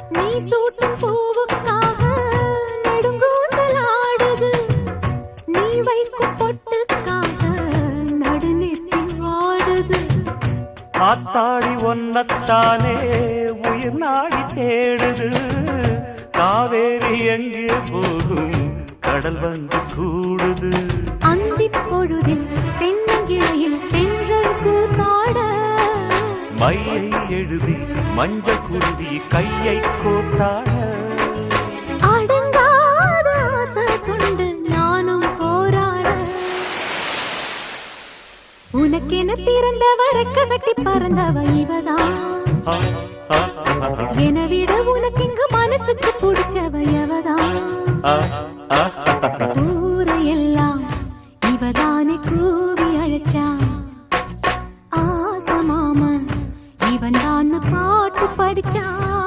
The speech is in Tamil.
நீ சூட்டும் பூவுக்காக நெடுங்கூந்தல் ஆடுது. நீ வைக்கும் பொட்டுக்காக நடுநெத்தி வாடுது. ஆத்தாடி ஒன்னத்தானே உயிர் நாடி தேடுது. காவேரி எங்கே போகும் கடல் வந்து கூடுது. அந்திப் பொழுதில் தென்னங்கிளையில் தென்றல் கூத்தாட மையை எழுதி மஞ்சள் குருவி கையை கோத்தாட. அடங்காத ஆசை கொண்டு நானும் போராட. உனக்கென பிறந்தவ ரெக்க கட்டி பறந்தவ இவதான். என விட உனக்கு இங்கு மனசுக்கு பிடிச்சவ எவதான்.